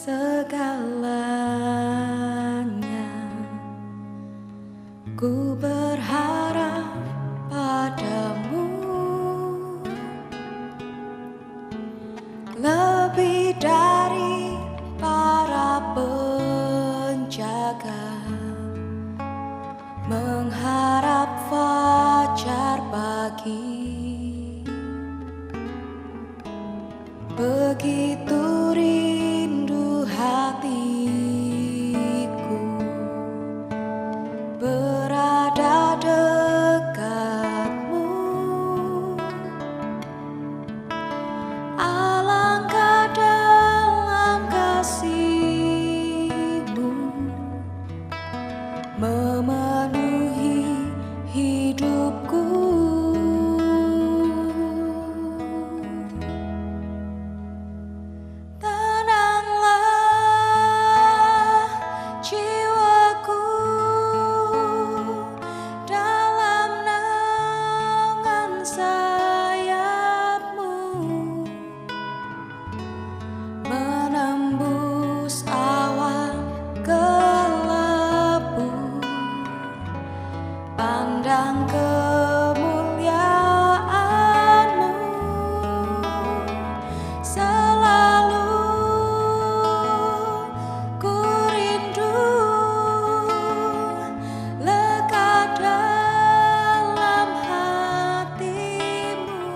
segalanya. Ku berharap padamu, lebih dari para penjaga, mengharap fajar pagi. Begitu rindu hatiku berada dekatmu. Alangkah dalam kasih-Mu memenuhi hidupku. Pandang kemuliaan-Mu, selalu ku rindu lekat dalam hati-Mu,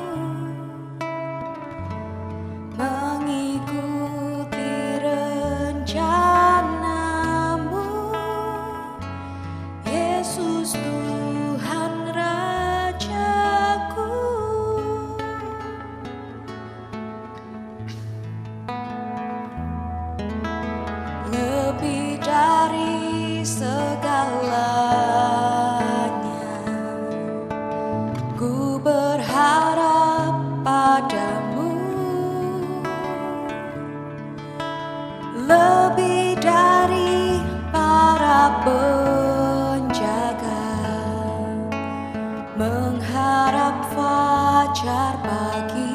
mengikuti rencana-Mu, Yesus Tuhan Rajaku. Lebih dari segalanya, ku berharap padamu, lebih dari para penjaga, mengharap fajar pagi.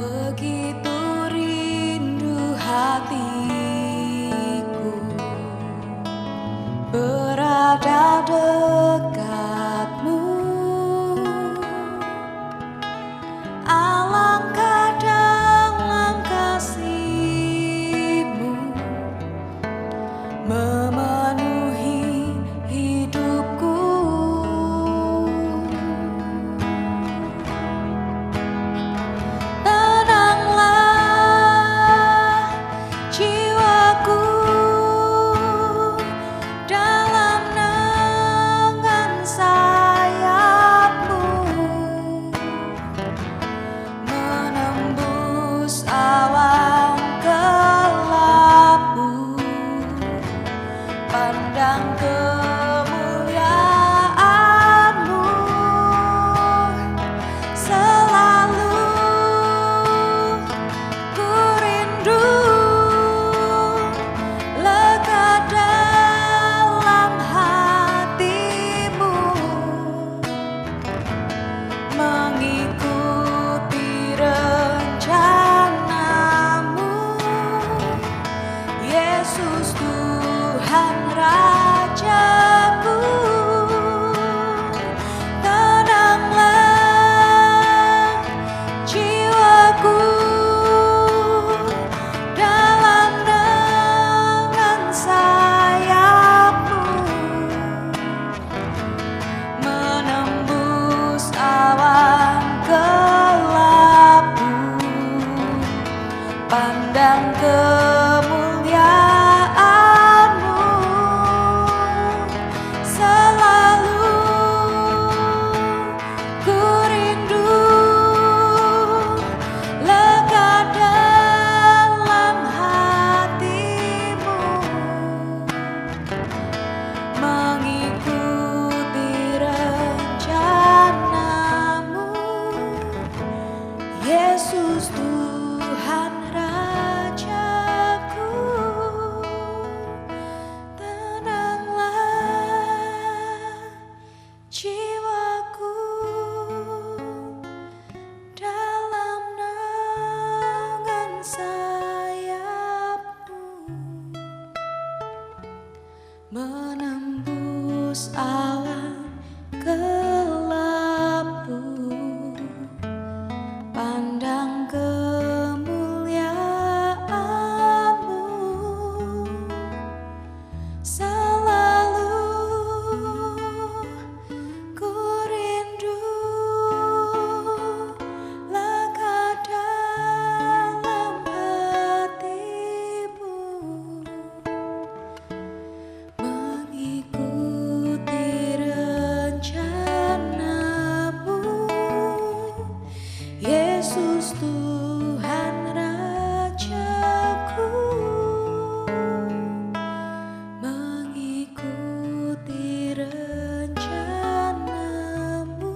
Begitu rindu hatiku berada dekatmu. Alangkah dalam kasih-Mu memenuhi hidupku. Tenanglah jiwaku dalam naungan sayap-Mu, menembus awan gelap-Mu, pandang kemuliaan-Mu, selalu ku rindu lekat dalam hati-Mu, mengikuti rencana-Mu, Yesus Tuhan Rajaku. Tenanglah jiwaku dalam naungan sayap-Mu, menembus awan gelap-Mu, pandang kemuliaan-Mu, selalu ku rindu lekat dalam hati-Mu, mengikuti rencana-Mu, Yesus Tuhan Rajaku. jiwaku dalam naungan awan gelapku, pandang kemuliaan-Mu. Selalu ku rindu lekat dalam hati-Mu, mengikuti rencana-Mu, Yesus Tuhan Rajaku. Mengikuti rencana-Mu,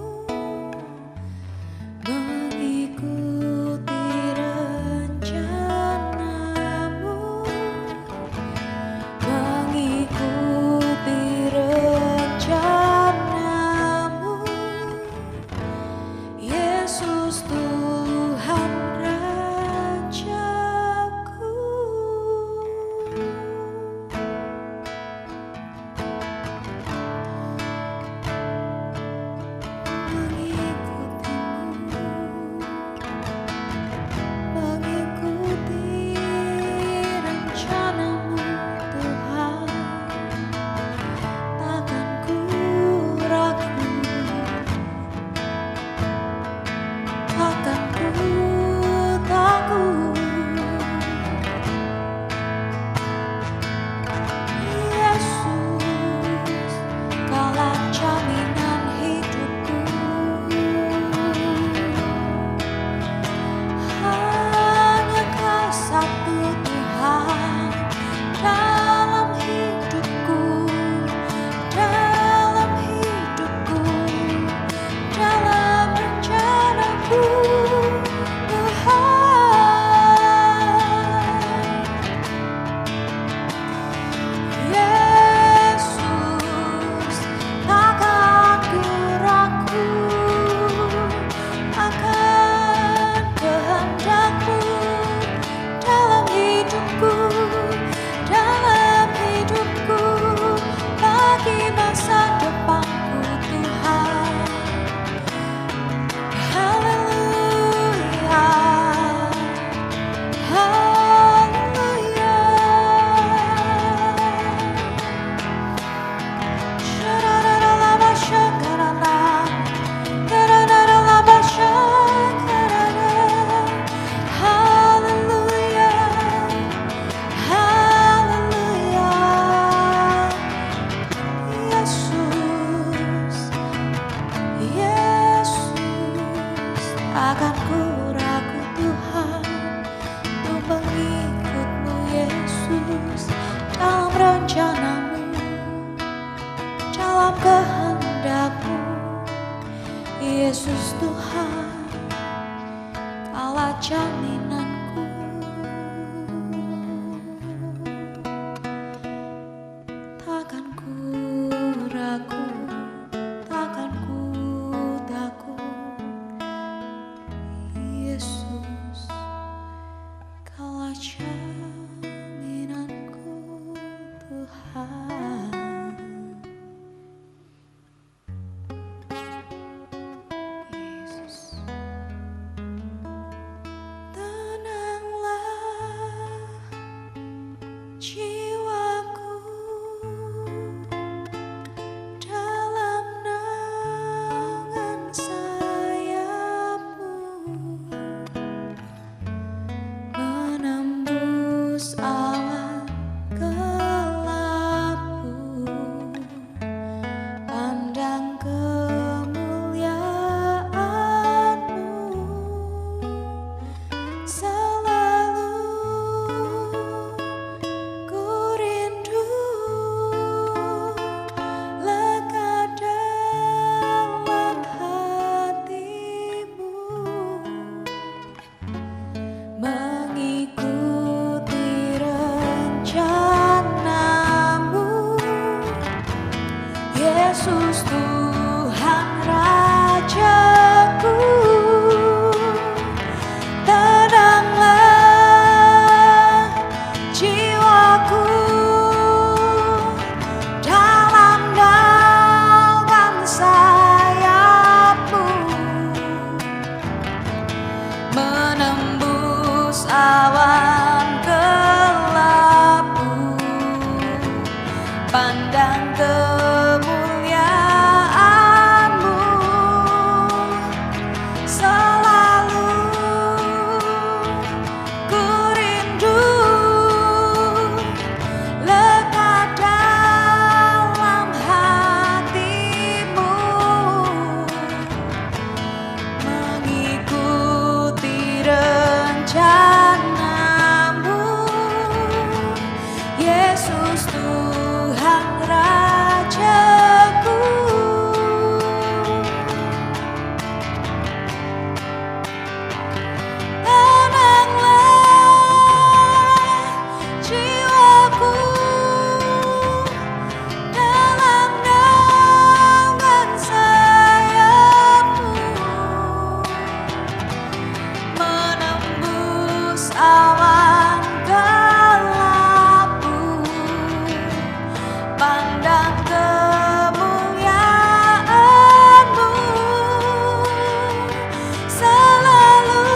mengikuti rencana-Mu, mengikuti rencana-Mu, Yesus Tuhan Rajaku. Mengikuti rencana-Mu Tuhan, takkan ku ragu, takkan ku takut. Yesus, Kaulah jaminan hidupku. Hanya Kau satu Tuhan dalam hidupku, dalam hidupku, dalam rencanaku, Tuhan. Yesus, takkan ku ragu akan kehendak-Mu dalam hidupku, dalam hidupku, bagi masa depanku, Tuhan. Haleluya, haleluya. Sharararalaba shakarana, karararalaba shakarana. Haleluya, haleluya. Yesus, Yesus, takkan ku ragu Tuhan untuk mengikut-Mu, Yesus, dalam rencana-Mu, dalam kehendak-Mu, Yesus Tuhan, Kaulah jaminanku. Takkan ku ragu, takkan ku takut. Yesus, Kaulah jaminanku, Tuhan. Yesus. awan kelabu, pandang kemuliaan-Mu, selalu ku rindu lekat dalam hati-Mu, mengikuti rencana-Mu, Yesus Tuhan Rajaku. Tenanglah jiwaku dalam naungan sayap-Mu, menembus awan kelabu, pandang kemuliaan-Mu, selalu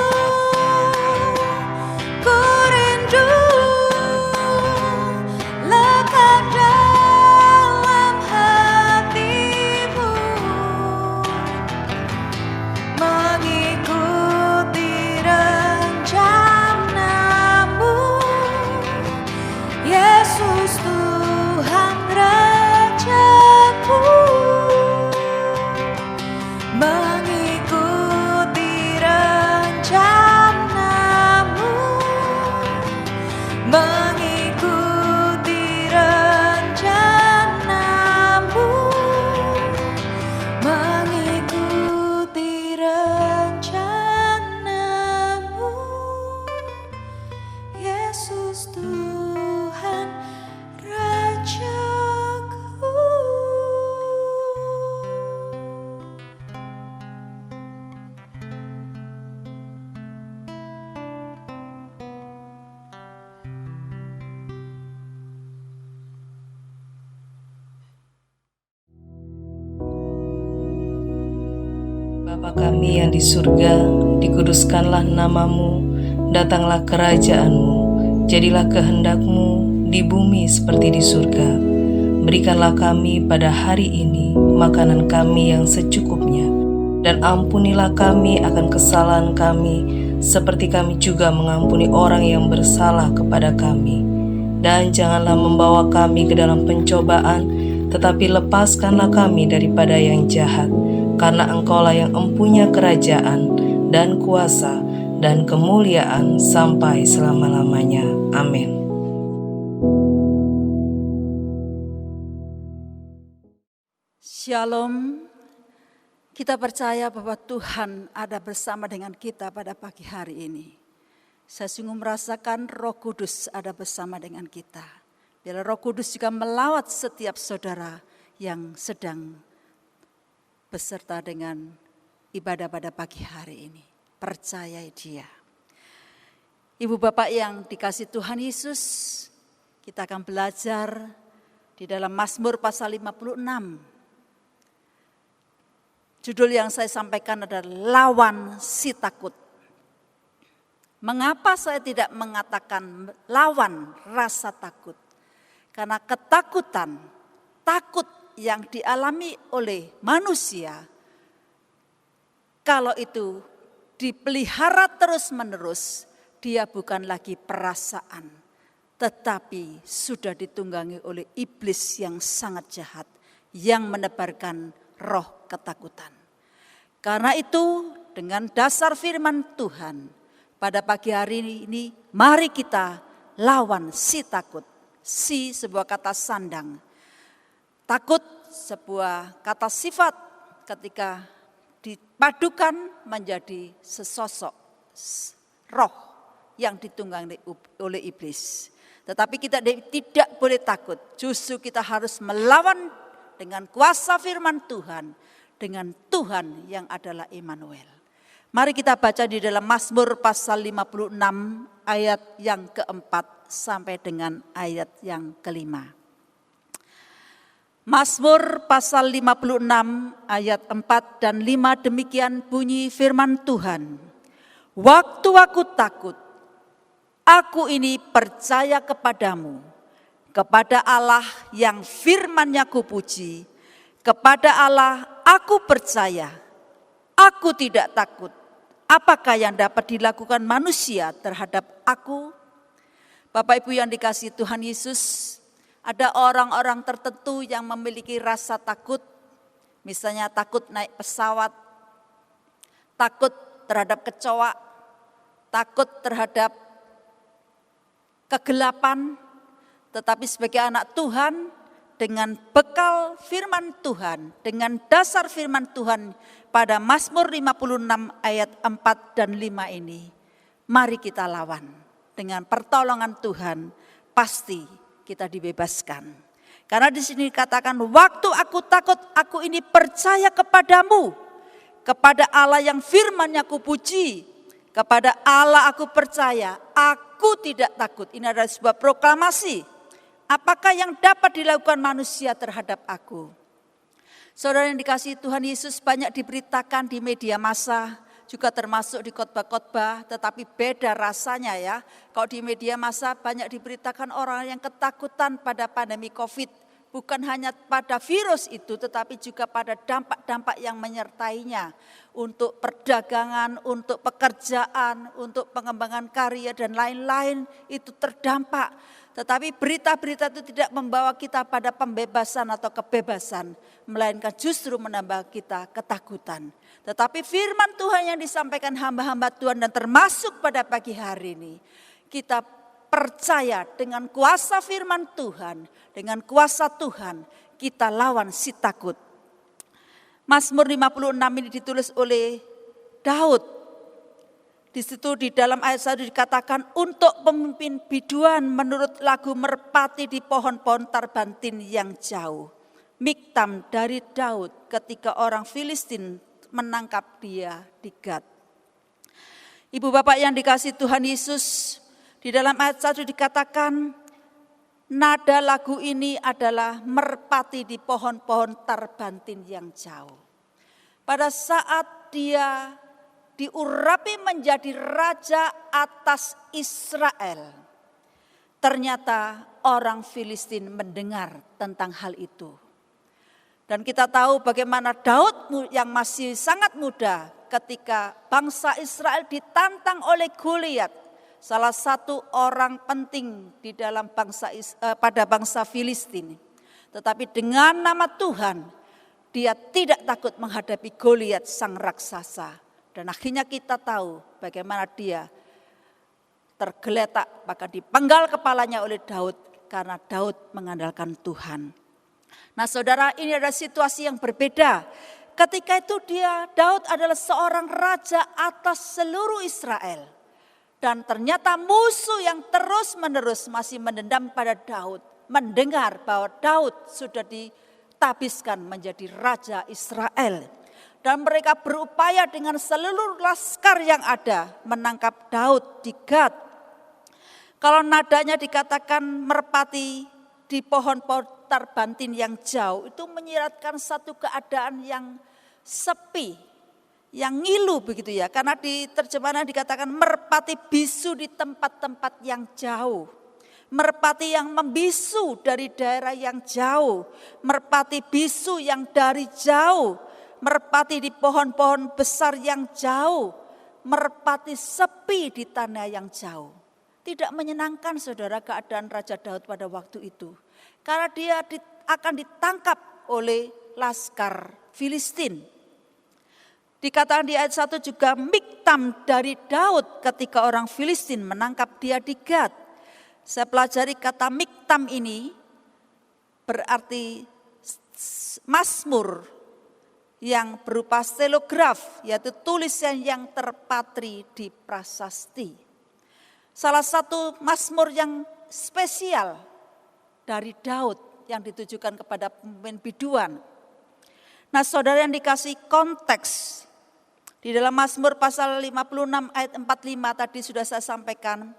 ku rindu lekat dalam hati-Mu, mengikuti rencana-Mu, Yesus Tuhan Rajaku. Mengikuti rencana-Mu, mengikuti rencana-Mu, mengikuti rencana-Mu, Yesus Tuhan Rajaku. Bapa kami yang di surga, dikuduskanlah nama-Mu, datanglah kerajaan-Mu, jadilah kehendak-Mu di bumi seperti di surga. Berikanlah kami pada hari ini makanan kami yang secukupnya, dan ampunilah kami akan kesalahan kami, seperti kami juga mengampuni orang yang bersalah kepada kami. Dan janganlah membawa kami ke dalam pencobaan, tetapi lepaskanlah kami daripada yang jahat. Karena Engkaulah yang empunya kerajaan dan kuasa dan kemuliaan sampai selama-lamanya. Amin. Shalom. Kita percaya bahwa Tuhan ada bersama dengan kita pada pagi hari ini. Saya sungguh merasakan Roh Kudus ada bersama dengan kita. Bila Roh Kudus juga melawat setiap saudara yang sedang beserta dengan ibadah pada pagi hari ini. Percayai Dia. Ibu bapak yang dikasih Tuhan Yesus, kita akan belajar di dalam Mazmur pasal 56. Judul yang saya sampaikan adalah lawan si takut. Mengapa saya tidak mengatakan lawan rasa takut? Karena ketakutan, takut yang dialami oleh manusia, kalau itu dipelihara terus-menerus, dia bukan lagi perasaan, tetapi sudah ditunggangi oleh iblis yang sangat jahat, yang menebarkan roh ketakutan. Karena itu, dengan dasar firman Tuhan, pada pagi hari ini, mari kita lawan si takut. Si sebuah kata sandang. Takut sebuah kata sifat ketika dipadukan menjadi sesosok roh yang ditunggangi oleh iblis. Tetapi kita tidak boleh takut, justru kita harus melawan dengan kuasa firman Tuhan, dengan Tuhan yang adalah Immanuel. Mari kita baca di dalam Mazmur pasal 56 ayat yang keempat sampai dengan ayat yang kelima. Mazmur pasal 56 ayat 4 dan 5 demikian bunyi firman Tuhan. Waktu aku takut, Aku ini percaya kepadamu, kepada Allah yang firman-Nya kupuji, kepada Allah aku percaya, aku tidak takut. Apakah yang dapat dilakukan manusia terhadap aku? Bapak Ibu yang dikasihi Tuhan Yesus, ada orang-orang tertentu yang memiliki rasa takut, misalnya takut naik pesawat, takut terhadap kecoa, takut terhadap kegelapan. Tetapi sebagai anak Tuhan, dengan bekal firman Tuhan, dengan dasar firman Tuhan pada Mazmur 56 ayat 4 dan 5 ini, mari kita lawan. Dengan pertolongan Tuhan, pasti kita dibebaskan. Karena di sini dikatakan, waktu aku takut, aku ini percaya kepadamu, kepada Allah yang firman-Nya kupuji, kepada Allah aku percaya, aku tidak takut. Ini adalah sebuah proklamasi. Apakah yang dapat dilakukan manusia terhadap aku? Saudara yang dikasihi Tuhan Yesus, banyak diberitakan di media massa, juga termasuk di khotbah-khotbah, tetapi beda rasanya ya. Kalau di media massa banyak diberitakan orang yang ketakutan pada pandemi COVID, bukan hanya pada virus itu, tetapi juga pada dampak-dampak yang menyertainya. Untuk perdagangan, untuk pekerjaan, untuk pengembangan karya dan lain-lain itu terdampak. Tetapi berita-berita itu tidak membawa kita pada pembebasan atau kebebasan, melainkan justru menambah kita ketakutan. Tetapi firman Tuhan yang disampaikan hamba-hamba Tuhan dan termasuk pada pagi hari ini, kita percaya dengan kuasa firman Tuhan, dengan kuasa Tuhan, kita lawan si takut. Mazmur 56 ini ditulis oleh Daud. Di situ di dalam ayat 1 dikatakan, untuk pemimpin biduan menurut lagu merpati di pohon-pohon tarbantin yang jauh. Miktam dari Daud ketika orang Filistin menangkap dia di Gat. Ibu bapak yang dikasihi Tuhan Yesus, di dalam ayat 1 dikatakan, nada lagu ini adalah merpati di pohon-pohon tarbantin yang jauh. Pada saat dia diurapi menjadi raja atas Israel, ternyata orang Filistin mendengar tentang hal itu. Dan kita tahu bagaimana Daud yang masih sangat muda ketika bangsa Israel ditantang oleh Goliat, salah satu orang penting di dalam pada bangsa Filistin. Tetapi dengan nama Tuhan, dia tidak takut menghadapi Goliat sang raksasa. Dan akhirnya kita tahu bagaimana dia tergeletak, bahkan dipenggal kepalanya oleh Daud karena Daud mengandalkan Tuhan. Nah saudara, ini adalah situasi yang berbeda. Ketika itu Daud adalah seorang raja atas seluruh Israel. Dan ternyata musuh yang terus-menerus masih mendendam pada Daud, mendengar bahwa Daud sudah ditabiskan menjadi raja Israel. Dan mereka berupaya dengan seluruh laskar yang ada menangkap Daud di Gat. Kalau nadanya dikatakan merpati di pohon-pohon tarbantin yang jauh, itu menyiratkan satu keadaan yang sepi, yang ngilu begitu ya. Karena di terjemahan dikatakan merpati bisu di tempat-tempat yang jauh. Merpati yang membisu dari daerah yang jauh. Merpati bisu yang dari jauh. Merpati di pohon-pohon besar yang jauh, merpati sepi di tanah yang jauh. Tidak menyenangkan saudara keadaan Raja Daud pada waktu itu. Karena dia akan ditangkap oleh laskar Filistin. Dikatakan di ayat 1 juga miktam dari Daud ketika orang Filistin menangkap dia di Gat. Saya pelajari kata miktam ini berarti mazmur yang berupa stelograf, yaitu tulisan yang terpatri di prasasti. Salah satu mazmur yang spesial dari Daud yang ditujukan kepada pemimpin biduan. Nah saudara yang dikasih konteks, di dalam Mazmur pasal 56 ayat 45 tadi sudah saya sampaikan,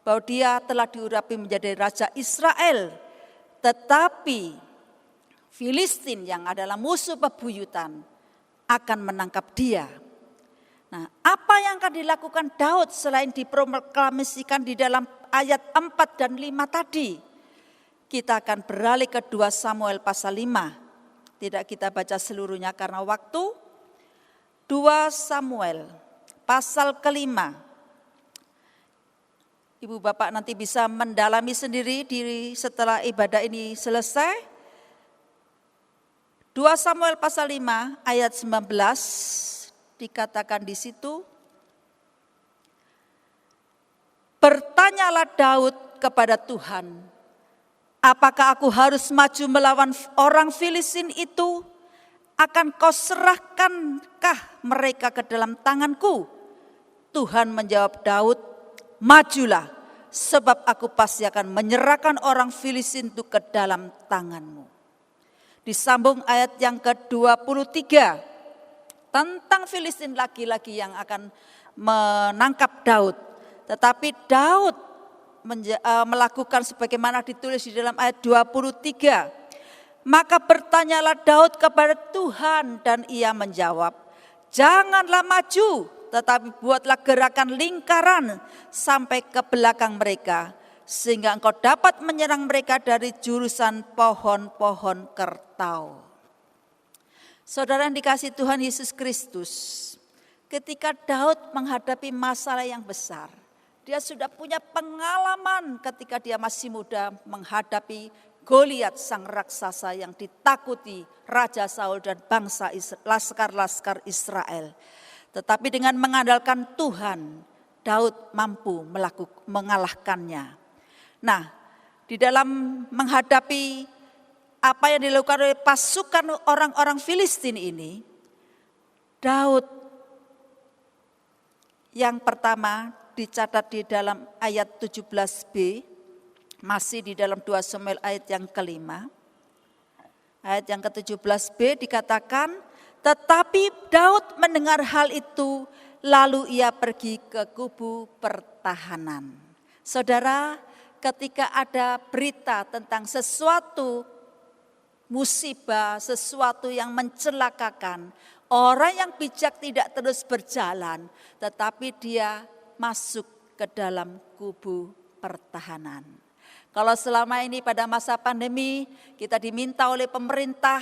bahwa dia telah diurapi menjadi Raja Israel, tetapi Filistin yang adalah musuh bebuyutan akan menangkap dia. Nah, apa yang akan dilakukan Daud selain diproklamasikan di dalam ayat 4 dan 5 tadi? Kita akan beralih ke 2 Samuel pasal 5. Tidak kita baca seluruhnya karena waktu. 2 Samuel pasal ke-5. Ibu bapak nanti bisa mendalami sendiri setelah ibadah ini selesai. 2 Samuel pasal 5 ayat 19 dikatakan di situ, bertanyalah Daud kepada Tuhan, apakah aku harus maju melawan orang Filistin itu? Akan kau serahkankah mereka ke dalam tanganku? Tuhan menjawab Daud, majulah, sebab aku pasti akan menyerahkan orang Filistin itu ke dalam tanganmu. Disambung ayat yang ke-23. Tentang Filistin laki-laki yang akan menangkap Daud. Tetapi Daud melakukan sebagaimana ditulis di dalam ayat 23. Maka bertanyalah Daud kepada Tuhan dan ia menjawab, janganlah maju, tetapi buatlah gerakan lingkaran sampai ke belakang mereka, sehingga engkau dapat menyerang mereka dari jurusan pohon-pohon kertau. Saudara yang dikasihi Tuhan Yesus Kristus, ketika Daud menghadapi masalah yang besar, dia sudah punya pengalaman ketika dia masih muda menghadapi Goliat sang raksasa yang ditakuti Raja Saul dan bangsa laskar-laskar Israel. Tetapi dengan mengandalkan Tuhan, Daud mampu mengalahkannya. Nah, di dalam menghadapi apa yang dilakukan oleh pasukan orang-orang Filistin ini, Daud yang pertama dicatat di dalam ayat 17b, masih di dalam 2 Samuel ayat yang kelima. Ayat yang ke-17b dikatakan, tetapi Daud mendengar hal itu, lalu ia pergi ke kubu pertahanan. Saudara, ketika ada berita tentang sesuatu musibah, sesuatu yang mencelakakan, orang yang bijak tidak terus berjalan, tetapi dia masuk ke dalam kubu pertahanan. Kalau selama ini pada masa pandemi kita diminta oleh pemerintah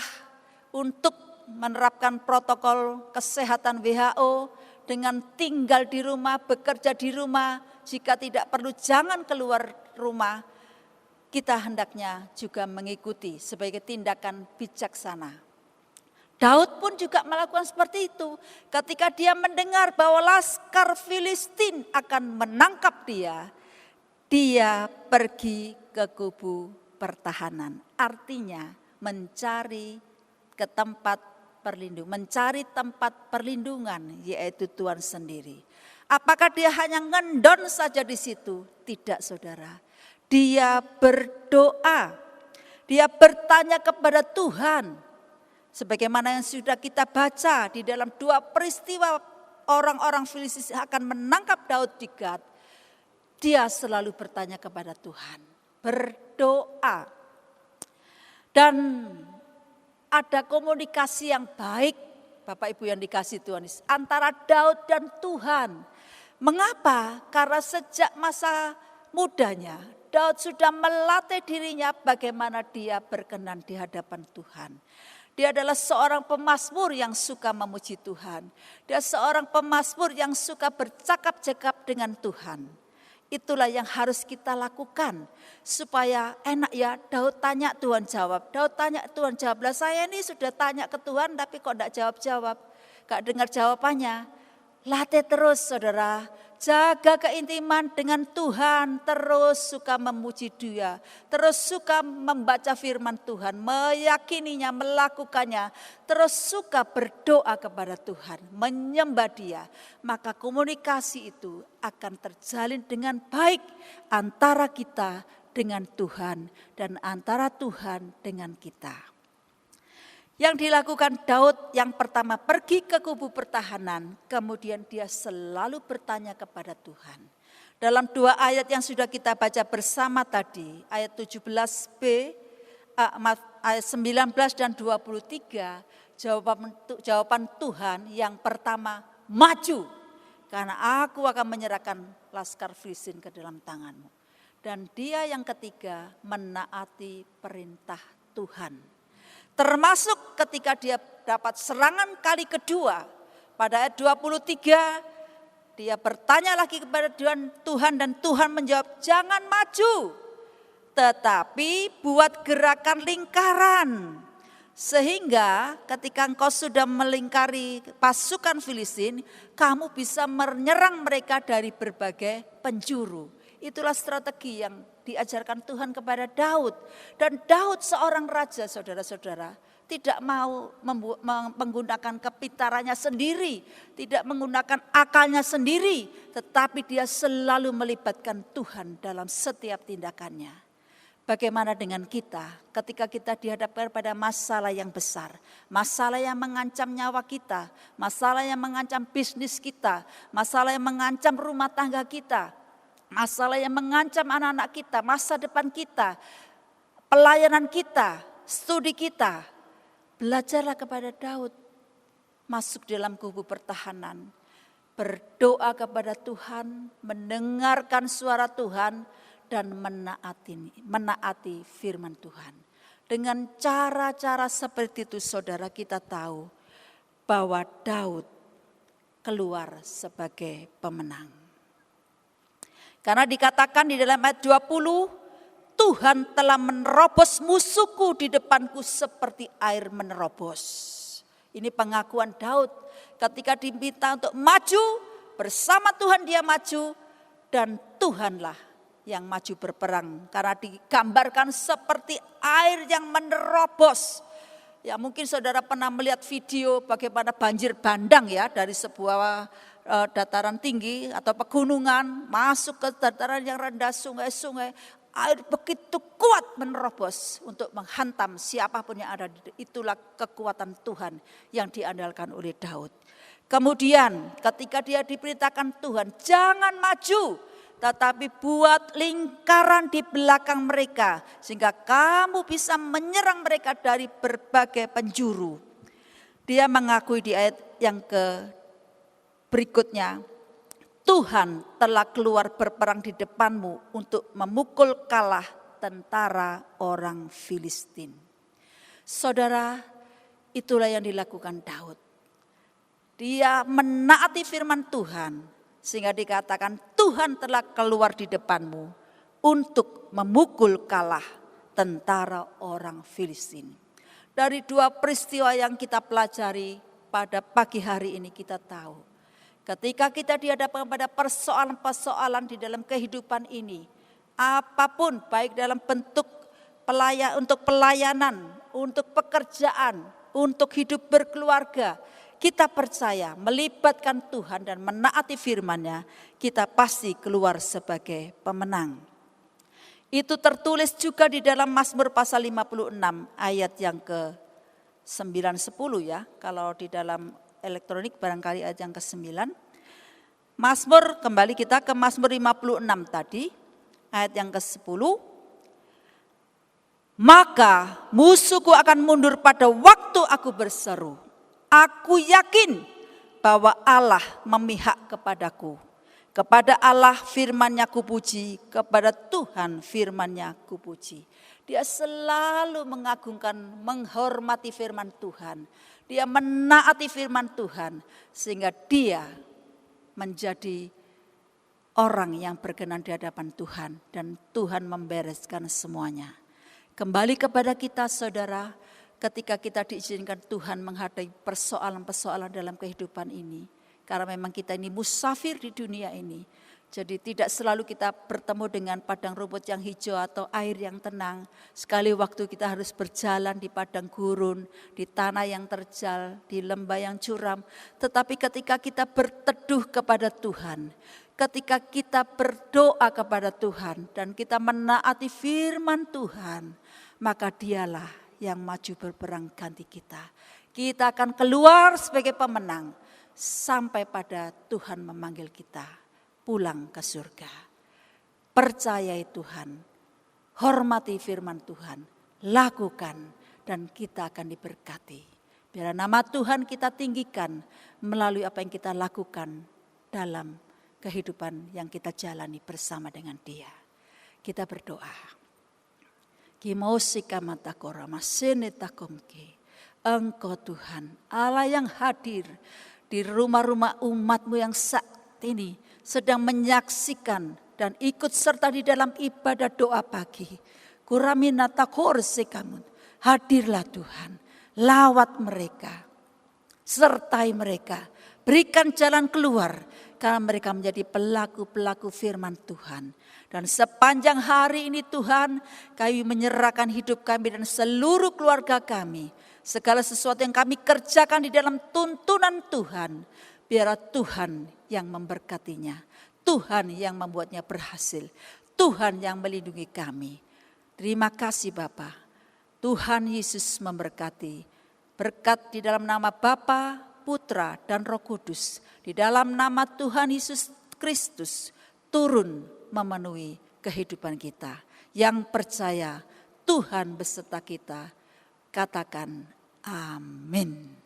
untuk menerapkan protokol kesehatan WHO dengan tinggal di rumah, bekerja di rumah, jika tidak perlu jangan keluar rumah, kita hendaknya juga mengikuti sebagai tindakan bijaksana. Daud pun juga melakukan seperti itu. Ketika dia mendengar bahwa laskar Filistin akan menangkap dia, dia pergi ke kubu pertahanan. Artinya mencari ke tempat perlindungan, mencari tempat perlindungan, yaitu Tuhan sendiri. Apakah dia hanya ngendon saja di situ? Tidak, saudara. Dia berdoa, dia bertanya kepada Tuhan. Sebagaimana yang sudah kita baca di dalam 2 peristiwa orang-orang Filistin akan menangkap Daud di Gat. Dia selalu bertanya kepada Tuhan, berdoa. Dan ada komunikasi yang baik, Bapak Ibu yang dikasihi Tuhan, antara Daud dan Tuhan. Mengapa? Karena sejak masa mudanya, Daud sudah melatih dirinya bagaimana dia berkenan di hadapan Tuhan. Dia adalah seorang pemazmur yang suka memuji Tuhan. Dia seorang pemazmur yang suka bercakap-cakap dengan Tuhan. Itulah yang harus kita lakukan. Supaya enak ya, Daud tanya Tuhan jawab. Daud tanya Tuhan jawab. Lah saya ini sudah tanya ke Tuhan tapi kok enggak jawab-jawab. Enggak dengar jawabannya. Latih terus saudara. Jaga keintiman dengan Tuhan, terus suka memuji Dia, terus suka membaca firman Tuhan, meyakininya, melakukannya, terus suka berdoa kepada Tuhan, menyembah Dia. Maka komunikasi itu akan terjalin dengan baik antara kita dengan Tuhan dan antara Tuhan dengan kita. Yang dilakukan Daud yang pertama pergi ke kubu pertahanan, kemudian dia selalu bertanya kepada Tuhan. Dalam 2 ayat yang sudah kita baca bersama tadi, ayat 17b, ayat 19 dan 23, jawaban Tuhan yang pertama maju, karena aku akan menyerahkan laskar Filistin ke dalam tanganmu. Dan dia yang ketiga menaati perintah Tuhan. Termasuk ketika dia dapat serangan kali kedua pada ayat 23, dia bertanya lagi kepada Tuhan dan Tuhan menjawab, jangan maju, tetapi buat gerakan lingkaran. Sehingga ketika engkau sudah melingkari pasukan Filistin, kamu bisa menyerang mereka dari berbagai penjuru. Itulah strategi yang diajarkan Tuhan kepada Daud. Dan Daud seorang raja, saudara-saudara, tidak mau menggunakan kepintarannya sendiri, tidak menggunakan akalnya sendiri, tetapi dia selalu melibatkan Tuhan dalam setiap tindakannya. Bagaimana dengan kita ketika kita dihadapkan pada masalah yang besar, masalah yang mengancam nyawa kita, masalah yang mengancam bisnis kita, masalah yang mengancam rumah tangga kita, masalah yang mengancam anak-anak kita, masa depan kita, pelayanan kita, studi kita. Belajarlah kepada Daud, masuk dalam kubu pertahanan, berdoa kepada Tuhan, mendengarkan suara Tuhan, dan menaati firman Tuhan. Dengan cara-cara seperti itu saudara, kita tahu bahwa Daud keluar sebagai pemenang. Karena dikatakan di dalam ayat 20, Tuhan telah menerobos musuhku di depanku seperti air menerobos. Ini pengakuan Daud ketika diminta untuk maju, bersama Tuhan dia maju, dan Tuhanlah yang maju berperang. Karena digambarkan seperti air yang menerobos. Ya mungkin saudara pernah melihat video bagaimana banjir bandang ya, dari sebuah dataran tinggi atau pegunungan masuk ke dataran yang rendah, sungai-sungai. Air begitu kuat menerobos untuk menghantam siapapun yang ada. Itulah kekuatan Tuhan yang diandalkan oleh Daud. Kemudian ketika dia diperintahkan Tuhan, jangan maju, tetapi buat lingkaran di belakang mereka, sehingga kamu bisa menyerang mereka dari berbagai penjuru. Dia mengakui di ayat yang berikutnya, Tuhan telah keluar berperang di depanmu untuk memukul kalah tentara orang Filistin. Saudara, itulah yang dilakukan Daud. Dia menaati firman Tuhan, sehingga dikatakan Tuhan telah keluar di depanmu untuk memukul kalah tentara orang Filistin. Dari dua peristiwa yang kita pelajari pada pagi hari ini kita tahu, ketika kita dihadapkan pada persoalan-persoalan di dalam kehidupan ini, apapun baik dalam bentuk untuk pelayanan, untuk pekerjaan, untuk hidup berkeluarga, kita percaya melibatkan Tuhan dan menaati firman-Nya, kita pasti keluar sebagai pemenang. Itu tertulis juga di dalam Mazmur pasal 56 ayat yang ke-9-10 ya. Kalau di dalam elektronik barangkali ayat yang ke-9. Mazmur, kembali kita ke Mazmur 56 tadi, ayat yang ke-10. Maka musuhku akan mundur pada waktu aku berseru. Aku yakin bahwa Allah memihak kepadaku. Kepada Allah firman-Nya kupuji, kepada Tuhan firman-Nya kupuji. Dia selalu mengagungkan, menghormati firman Tuhan. Dia menaati firman Tuhan sehingga dia menjadi orang yang berkenan di hadapan Tuhan. Dan Tuhan membereskan semuanya. Kembali kepada kita saudara, ketika kita diizinkan Tuhan menghadapi persoalan-persoalan dalam kehidupan ini. Karena memang kita ini musafir di dunia ini. Jadi tidak selalu kita bertemu dengan padang rumput yang hijau atau air yang tenang. Sekali waktu kita harus berjalan di padang gurun, di tanah yang terjal, di lembah yang curam. Tetapi ketika kita berteduh kepada Tuhan, ketika kita berdoa kepada Tuhan dan kita menaati firman Tuhan, maka dialah yang maju berperang ganti kita. Kita akan keluar sebagai pemenang sampai pada Tuhan memanggil kita pulang ke surga. Percayai Tuhan, hormati firman Tuhan, lakukan dan kita akan diberkati. Biar nama Tuhan kita tinggikan melalui apa yang kita lakukan dalam kehidupan yang kita jalani bersama dengan Dia. Kita berdoa. Kimosika matakora masene takomke. Engkau Tuhan, Allah yang hadir di rumah-rumah umat-Mu yang saat ini sedang menyaksikan dan ikut serta di dalam ibadah doa pagi. Kuraminata korse kamu. Hadirlah Tuhan, lawat mereka, sertai mereka, berikan jalan keluar karena mereka menjadi pelaku-pelaku firman Tuhan. Dan sepanjang hari ini Tuhan, kami menyerahkan hidup kami dan seluruh keluarga kami. Segala sesuatu yang kami kerjakan di dalam tuntunan Tuhan, biar Tuhan yang memberkatinya. Tuhan yang membuatnya berhasil. Tuhan yang melindungi kami. Terima kasih Bapa. Tuhan Yesus memberkati. Berkat di dalam nama Bapa, Putra, dan Roh Kudus. Di dalam nama Tuhan Yesus Kristus turun memenuhi kehidupan kita. Yang percaya Tuhan beserta kita. Katakan amin.